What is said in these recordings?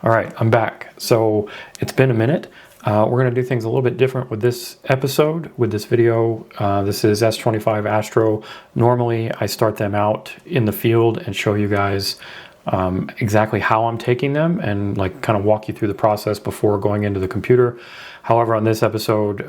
All right, I'm back. So it's been a minute. We're going to do things a little bit different with this episode, with this video. This is S25 Astro. Normally, I start them out in the field and show you guys exactly how I'm taking them and like kind of walk you through the process before going into the computer. However, on this episode,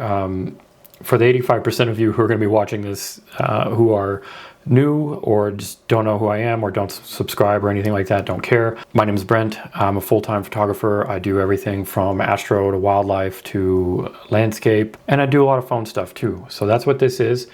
for the 85% of you who are going to be watching this, who are new or just don't know who I am or don't subscribe or anything like that, don't care. My name is Brent. I'm a full-time photographer. I do everything from astro to wildlife to landscape, and I do a lot of phone stuff too. So that's what this is.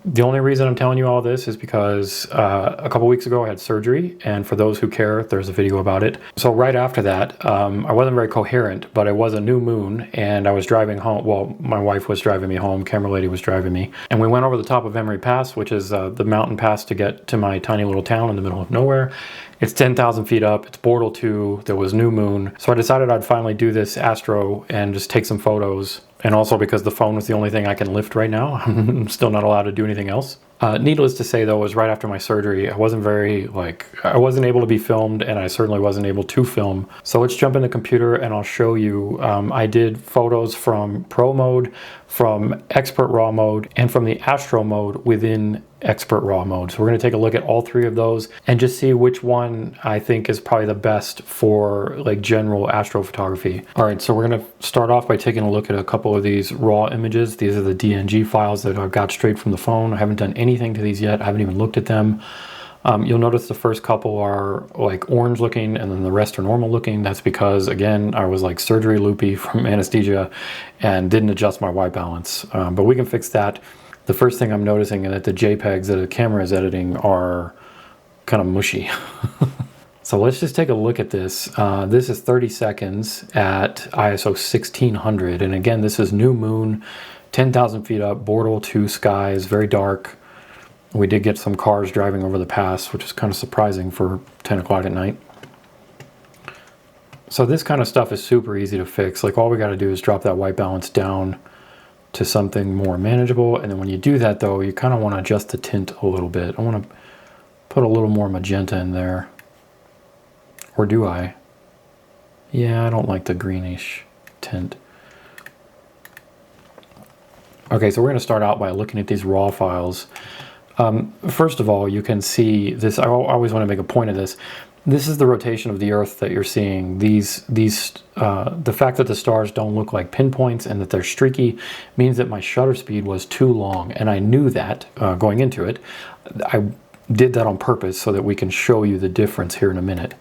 The only reason I'm telling you all this is because a couple weeks ago I had surgery, and for those who care, there's a video about it. So right after that, I wasn't very coherent, but it was a new moon, and I was driving home. Well, my wife was driving me home, camera lady was driving me, and we went over the top of Emery Pass, which is the mountain pass to get to my tiny little town in the middle of nowhere. It's 10,000 feet up, it's Bortle 2, there was new moon. So I decided I'd finally do this astro and just take some photos. And also because the phone was the only thing I can lift right now. I'm still not allowed to do anything else. Needless to say though, it was right after my surgery. I wasn't able to be filmed, and I certainly wasn't able to film. So let's jump in the computer and I'll show you. I did photos from Pro mode, from Expert RAW mode, and from the Astro mode within Expert RAW mode. So we're going to take a look at all three of those and just see which one I think is probably the best for like general astrophotography. All right, so we're going to start off by taking a look at a couple of these raw images. These are the DNG files that I've got straight from the phone. I haven't done anything to these yet. I haven't even looked at them. You'll notice the first couple are like orange looking and then the rest are normal looking. That's because, again, I was like surgery loopy from anesthesia and didn't adjust my white balance. But we can fix that. The first thing I'm noticing is that the JPEGs that the camera is editing are kind of mushy. So let's just take a look at this. This is 30 seconds at ISO 1600. And again, this is new moon, 10,000 feet up, Bortle 2 skies, very dark. We did get some cars driving over the pass, which is kind of surprising for 10 o'clock at night. So this kind of stuff is super easy to fix. Like all we got to do is drop that white balance down to something more manageable. And then when you do that though, you kind of want to adjust the tint a little bit. I want to put a little more magenta in there. Or do I? Yeah, I don't like the greenish tint. Okay, so we're going to start out by looking at these raw files. First of all, you can see this. I always want to make a point of this. This is the rotation of the Earth that you're seeing. The fact that the stars don't look like pinpoints and that they're streaky means that my shutter speed was too long, and I knew that going into it. I did that on purpose so that we can show you the difference here in a minute.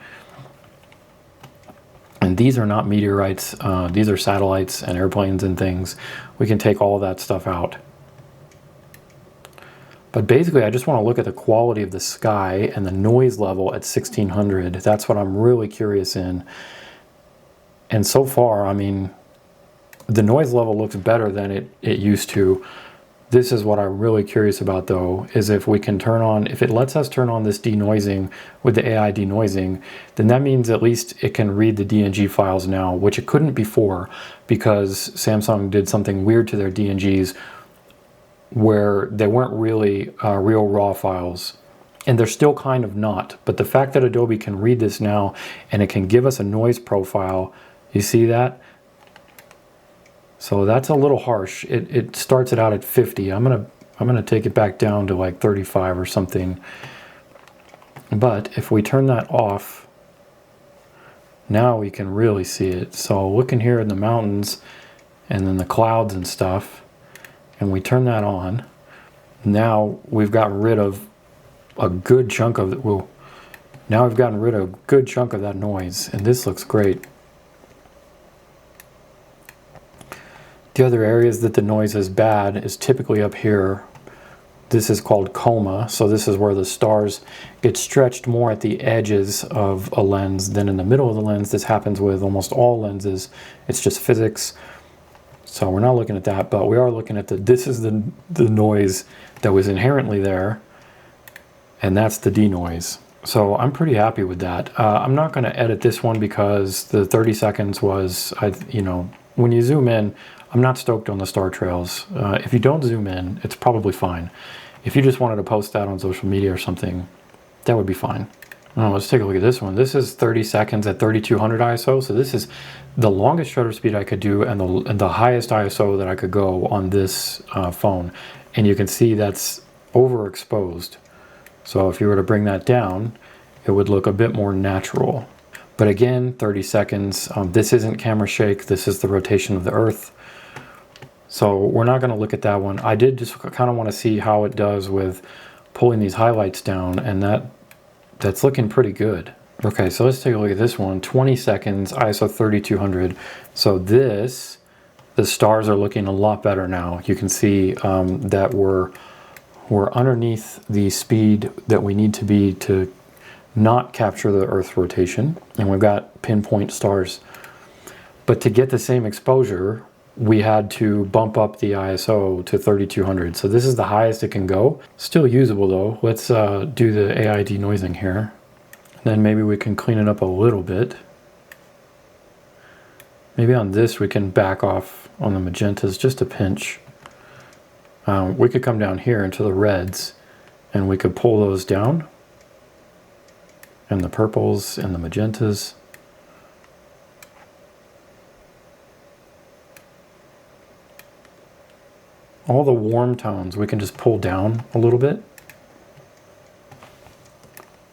And these are not meteorites. These are satellites and airplanes and things. We can take all of that stuff out. But basically, I just want to look at the quality of the sky and the noise level at 1600. That's what I'm really curious in. And so far, I mean, the noise level looks better than it used to. This is what I'm really curious about, though, is if we can turn on, if it lets us turn on this denoising with the AI denoising, then that means at least it can read the DNG files now, which it couldn't before because Samsung did something weird to their DNGs where they weren't really real raw files. And they're still kind of not. But the fact that Adobe can read this now and it can give us a noise profile, you see that? So that's a little harsh. It starts it out at 50. I'm gonna take it back down to like 35 or something. But if we turn that off, now we can really see it. So looking here in the mountains and then the clouds and stuff, and we turn that on, now we've gotten rid of a good chunk of it. Well, now we've gotten rid of a good chunk of that noise, and this looks great. The other areas that the noise is bad is typically up here. This is called coma, so this is where the stars get stretched more at the edges of a lens than in the middle of the lens. This happens with almost all lenses. It's just physics. So we're not looking at that, but we are looking at this is the noise that was inherently there, and that's the denoise. So I'm pretty happy with that. I'm not going to edit this one because the 30 seconds was, when you zoom in, I'm not stoked on the star trails. If you don't zoom in, it's probably fine. If you just wanted to post that on social media or something, that would be fine. Oh, let's take a look at this one. This is 30 seconds at 3200 ISO. So this is the longest shutter speed I could do and the highest ISO that I could go on this phone. And you can see that's overexposed. So if you were to bring that down, it would look a bit more natural. But again, 30 seconds. This isn't camera shake. This is the rotation of the Earth. So we're not going to look at that one. I did just kind of want to see how it does with pulling these highlights down, and that's looking pretty good. Okay, so let's take a look at this one. 20 seconds, ISO 3200. So the stars are looking a lot better now. You can see that we're underneath the speed that we need to be to not capture the Earth's rotation, and we've got pinpoint stars. But to get the same exposure, we had to bump up the ISO to 3200. So this is the highest it can go. Still usable though. Let's do the AI denoising here. And then maybe we can clean it up a little bit. Maybe on this we can back off on the magentas just a pinch. We could come down here into the reds and we could pull those down. And the purples and the magentas. All the warm tones we can just pull down a little bit.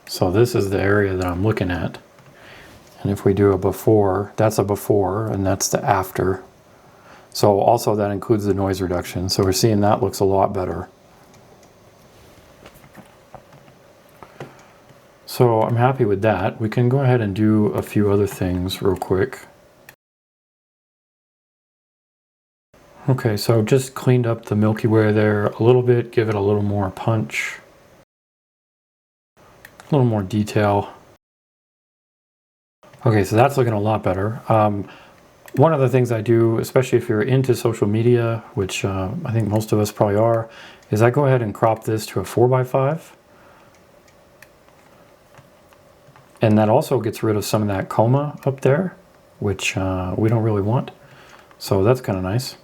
So this is the area that I'm looking at. And if we do a before, that's a before and that's the after. So also that includes the noise reduction. So we're seeing that looks a lot better. So I'm happy with that. We can go ahead and do a few other things real quick. Okay, so just cleaned up the Milky Way there a little bit, give it a little more punch, a little more detail. Okay, so that's looking a lot better. One of the things I do, especially if you're into social media, which I think most of us probably are, is I go ahead and crop this to a 4x5. And that also gets rid of some of that coma up there, which we don't really want. So that's kind of nice.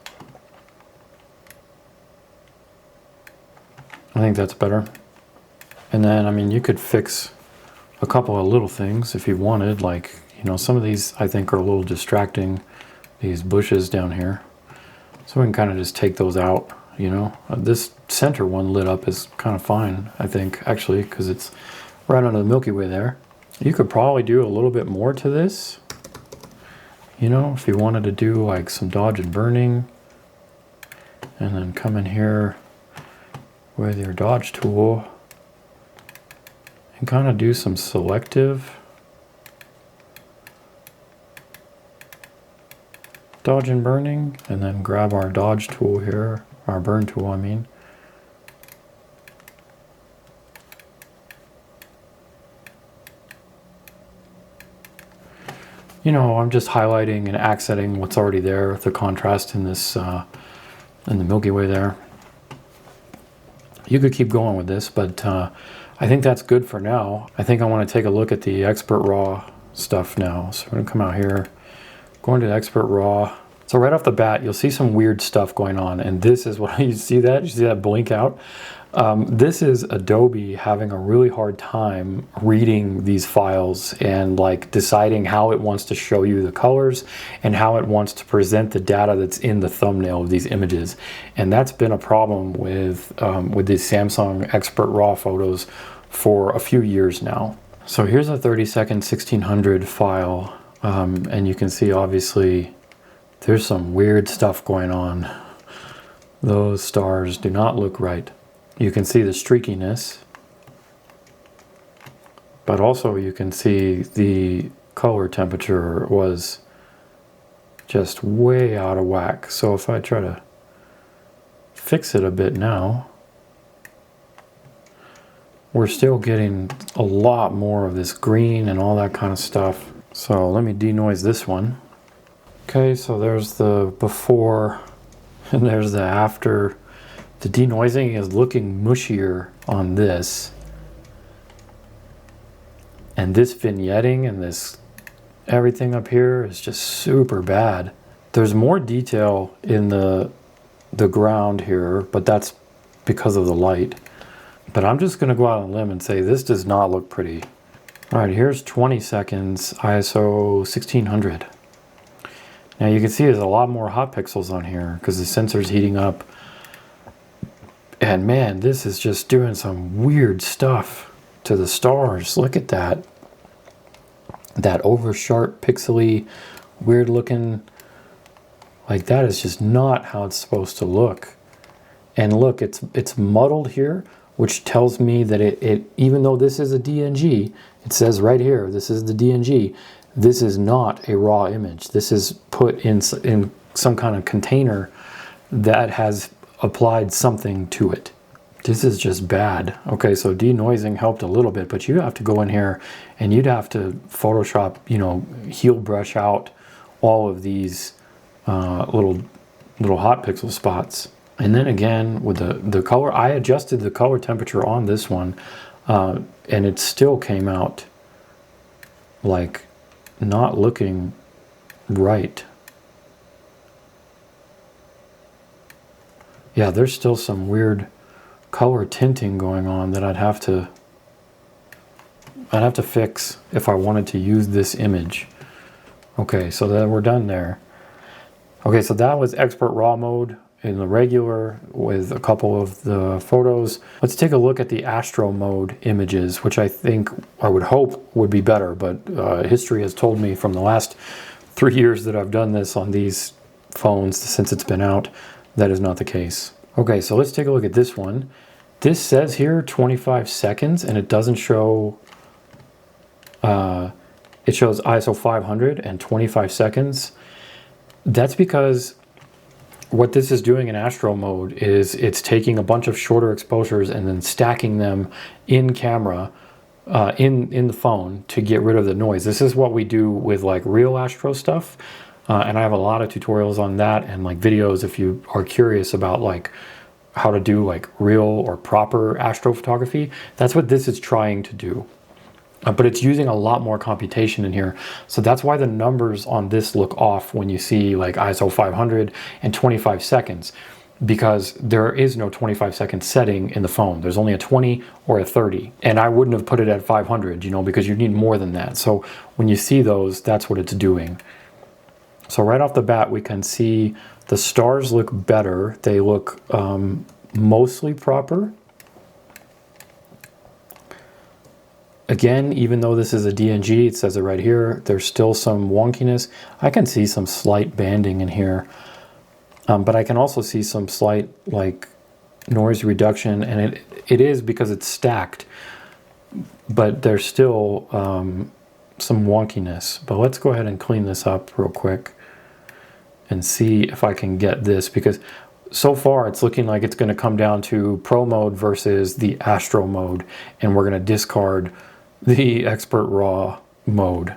I think that's better. And then, I mean, you could fix a couple of little things if you wanted, like, you know, some of these I think are a little distracting, these bushes down here. So we can kind of just take those out, you know. This center one lit up is kind of fine, I think, actually, because it's right under the Milky Way there. You could probably do a little bit more to this, you know, if you wanted to do like some dodge and burning, and then come in here with your dodge tool and kind of do some selective dodge and burning, and then grab our dodge tool here, our burn tool I mean. You know, I'm just highlighting and accenting what's already there, the contrast in this in the Milky Way there. You could keep going with this, but I think that's good for now. I think I want to take a look at the Expert Raw stuff now. So we're going to come out here, going to Expert Raw. So right off the bat, you'll see some weird stuff going on. And this is what you see that? You see that blink out? This is Adobe having a really hard time reading these files and like deciding how it wants to show you the colors and how it wants to present the data that's in the thumbnail of these images. And that's been a problem with these Samsung Expert Raw photos for a few years now. So here's a 30-second 1600 file, and you can see obviously there's some weird stuff going on. Those stars do not look right. You can see the streakiness, but also you can see the color temperature was just way out of whack. So if I try to fix it a bit now, we're still getting a lot more of this green and all that kind of stuff. So let me denoise this one. Okay, so there's the before and there's the after. The denoising is looking mushier on this. And this vignetting and this everything up here is just super bad. There's more detail in the ground here, but that's because of the light. But I'm just gonna go out on a limb and say this does not look pretty. All right, here's 20 seconds, ISO 1600. Now you can see there's a lot more hot pixels on here because the sensor's heating up. And man, this is just doing some weird stuff to the stars. Look at that. That over sharp, pixely, weird looking, like that is just not how it's supposed to look. And look, it's muddled here, which tells me that it even though this is a DNG, it says right here, this is the DNG, this is not a raw image. This is put in some kind of container that has applied something to it. This is just bad. Okay, so denoising helped a little bit, but you have to go in here and you'd have to Photoshop, you know, heel brush out all of these little hot pixel spots. And then again, with the color, I adjusted the color temperature on this one, and it still came out like not looking right. Yeah, there's still some weird color tinting going on that I'd have to fix if I wanted to use this image. Okay, so then we're done there. Okay, so that was expert raw mode in the regular with a couple of the photos. Let's take a look at the Astro mode images, which I would hope would be better, but history has told me from the last 3 years that I've done this on these phones since it's been out, that is not the case. Okay, so let's take a look at this one. This says here 25 seconds and it doesn't show, it shows ISO 500 and 25 seconds. That's because what this is doing in Astro mode is it's taking a bunch of shorter exposures and then stacking them in camera, in the phone to get rid of the noise. This is what we do with like real Astro stuff. And I have a lot of tutorials on that and like videos if you are curious about like how to do like real or proper astrophotography. That's what this is trying to do. But it's using a lot more computation in here. So that's why the numbers on this look off when you see like ISO 500 and 25 seconds, because there is no 25-second setting in the phone. There's only a 20 or a 30. And I wouldn't have put it at 500, you know, because you need more than that. So when you see those, that's what it's doing. So right off the bat, we can see the stars look better. They look mostly proper. Again, even though this is a DNG, it says it right here, there's still some wonkiness. I can see some slight banding in here, but I can also see some slight like noise reduction, and it is because it's stacked, but there's still some wonkiness. But let's go ahead and clean this up real quick and see if I can get this, because so far it's looking like it's going to come down to Pro mode versus the Astro mode, and we're going to discard the Expert Raw mode.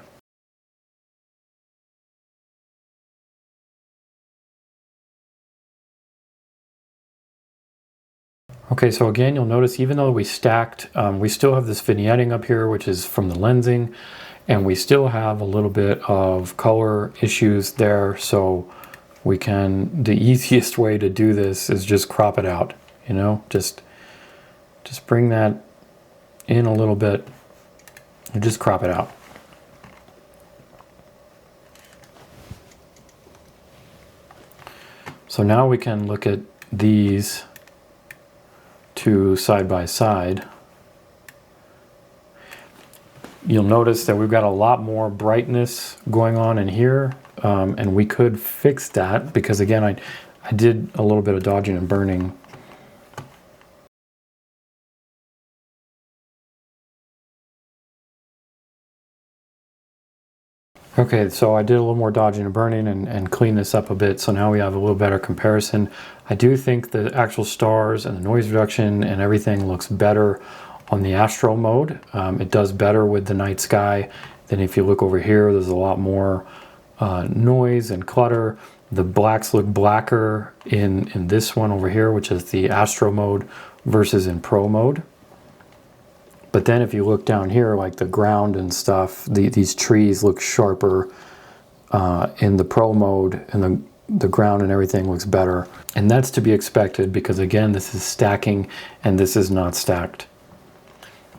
Okay, so again, you'll notice even though we stacked, we still have this vignetting up here, which is from the lensing, and we still have a little bit of color issues there. So we can, the easiest way to do this is just crop it out, you know, just bring that in a little bit and just crop it out. So now we can look at these two side by side. You'll notice that we've got a lot more brightness going on in here, and we could fix that because again I did a little bit of dodging and burning. Okay, so I did a little more dodging and burning and cleaned this up a bit, so now we have a little better comparison. I do think the actual stars and the noise reduction and everything looks better on the Astro mode. It does better with the night sky. Then if you look over here, there's a lot more noise and clutter. The blacks look blacker in this one over here, which is the Astro mode, versus in Pro mode. But then if you look down here, like the ground and stuff, these trees look sharper in the Pro mode, and the ground and everything looks better. And that's to be expected because again, this is stacking and this is not stacked.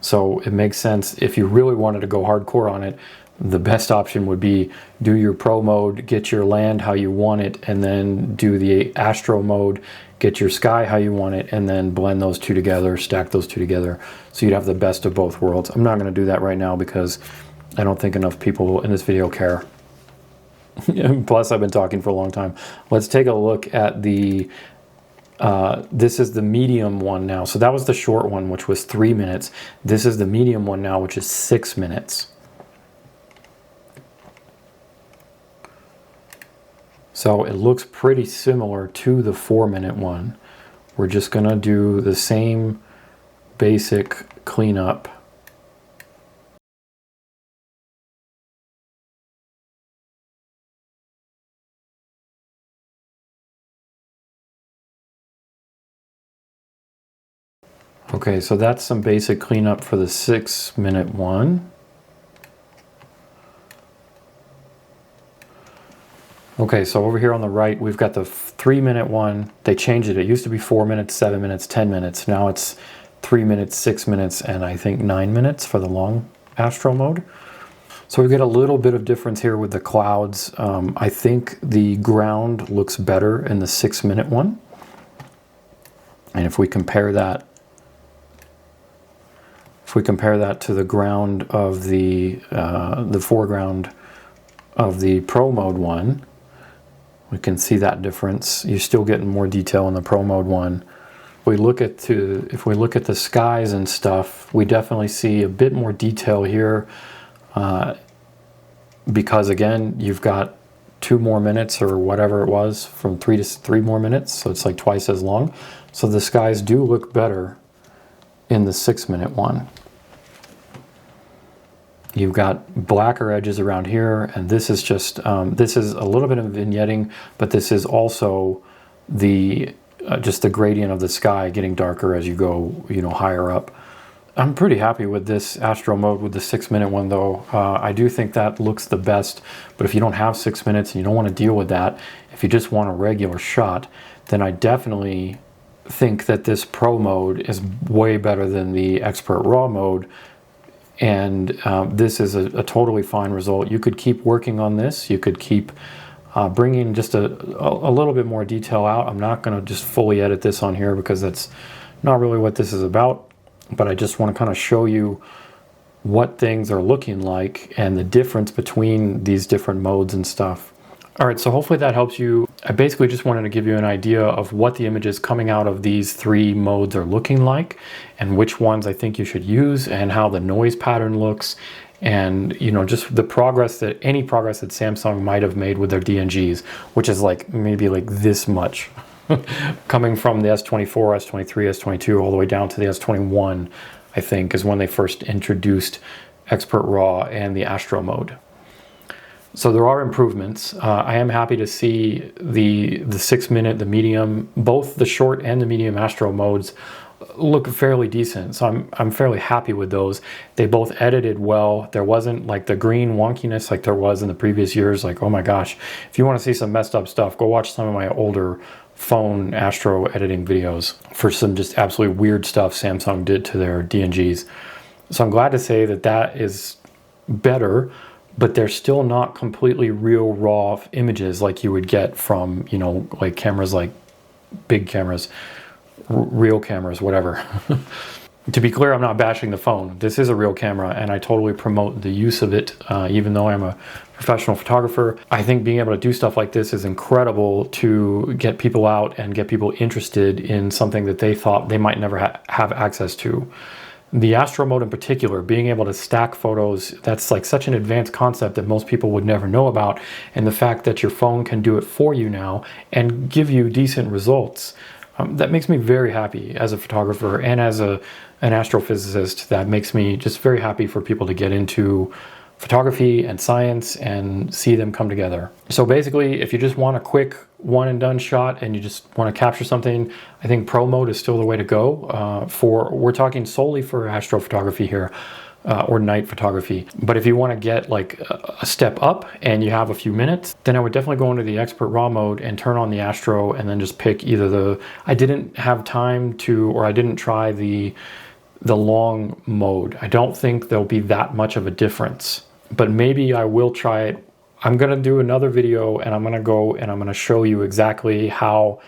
So it makes sense if you really wanted to go hardcore on it. The best option would be do your pro mode, get your land how you want it, and then do the astro mode, get your sky how you want it, and then blend those two together, stack those two together, so you'd have the best of both worlds. I'm not going to do that right now because I don't think enough people in this video care. Plus, I've been talking for a long time. Let's take a look at the this is the medium one now. So that was the short one, which was 3 minutes. This is the medium one now, which is 6 minutes. So it looks pretty similar to the 4-minute one. We're just gonna do the same basic cleanup. Okay, so that's some basic cleanup for the 6-minute one. Okay, so over here on the right, we've got the 3-minute one. They changed it. It used to be 4 minutes, 7 minutes, 10 minutes. Now it's 3 minutes, 6 minutes, and I think 9 minutes for the long astro mode. So we get a little bit of difference here with the clouds. I think the ground looks better in the 6-minute one. And if we compare that to the ground of the foreground of the pro mode one, we can see that difference. You're still getting more detail in the pro mode one. If we look at the skies and stuff, we definitely see a bit more detail here, because again, you've got 2 more minutes or whatever it was, from 3 to 3 more minutes, so it's like twice as long. So the skies do look better in the 6-minute one. You've got blacker edges around here, and this is just, this is a little bit of vignetting, but this is also the, just the gradient of the sky getting darker as you go, higher up. I'm pretty happy with this astro mode with the 6-minute one though. I do think that looks the best, but if you don't have 6 minutes and you don't want to deal with that, if you just want a regular shot, then I definitely think that this pro mode is way better than the expert raw mode. And this is a totally fine result. You could keep working on this. You could keep bringing just a little bit more detail out. I'm not going to just fully edit this on here because that's not really what this is about. But I just want to kind of show you what things are looking like and the difference between these different modes and stuff. All right, so hopefully that helps you. I basically just wanted to give you an idea of what the images coming out of these 3 modes are looking like and which ones I think you should use and how the noise pattern looks and, just the progress any progress that Samsung might have made with their DNGs, which is like maybe like this much. Coming from the S24, S23, S22, all the way down to the S21, I think, is when they first introduced Expert RAW and the Astro mode. So there are improvements. I am happy to see the 6-minute, the medium, both the short and the medium Astro modes look fairly decent. So I'm fairly happy with those. They both edited well. There wasn't like the green wonkiness like there was in the previous years. Like, oh my gosh, if you want to see some messed up stuff, go watch some of my older phone astro editing videos for some just absolutely weird stuff Samsung did to their DNGs. So I'm glad to say that is better, but they're still not completely real raw images like you would get from, like cameras like big cameras, real cameras, whatever. To be clear, I'm not bashing the phone. This is a real camera and I totally promote the use of it, even though I'm a professional photographer. I think being able to do stuff like this is incredible to get people out and get people interested in something that they thought they might never have access to. The astro mode in particular, being able to stack photos, that's like such an advanced concept that most people would never know about. And the fact that your phone can do it for you now and give you decent results, that makes me very happy as a photographer and as an astrophysicist. That makes me just very happy for people to get into photography and science and see them come together. So basically, if you just want a quick one and done shot and you just want to capture something, I think pro mode is still the way to go. We're talking solely for astrophotography here, or night photography. But if you want to get like a step up and you have a few minutes, then I would definitely go into the expert raw mode and turn on the astro and then just pick either I didn't have time to, or I didn't try the the long mode. I don't think there'll be that much of a difference, but maybe I will try it. I'm gonna do another video and I'm gonna go and I'm gonna show you exactly how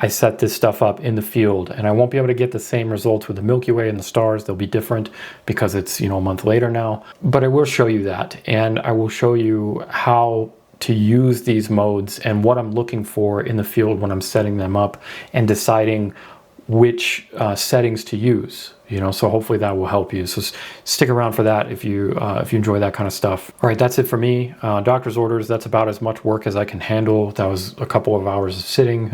I set this stuff up in the field, and I won't be able to get the same results with the Milky Way and the stars. They'll be different because it's, you know, a month later now, but I will show you that, and I will show you how to use these modes and what I'm looking for in the field when I'm setting them up and deciding which settings to use, you know. So hopefully that will help you. So stick around for that if you enjoy that kind of stuff. All right, that's it for me. Doctor's orders, that's about as much work as I can handle. That was a couple of hours of sitting.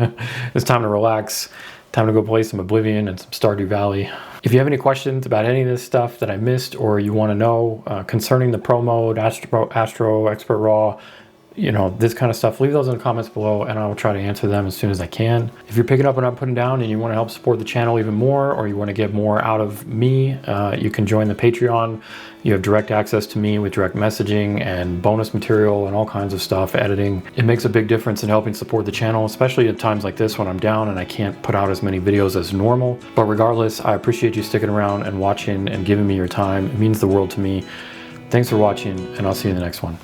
It's time to relax, time to go play some Oblivion and some Stardew Valley. If you have any questions about any of this stuff that I missed, or you want to know concerning the Pro mode, Astro, Expert Raw, you know, this kind of stuff, leave those in the comments below and I will try to answer them as soon as I can. If you're picking up what I'm putting down and you want to help support the channel even more, or you want to get more out of me, you can join the Patreon. You have direct access to me with direct messaging and bonus material and all kinds of stuff, editing. It makes a big difference in helping support the channel, especially at times like this when I'm down and I can't put out as many videos as normal. But regardless, I appreciate you sticking around and watching and giving me your time. It means the world to me. Thanks for watching, and I'll see you in the next one.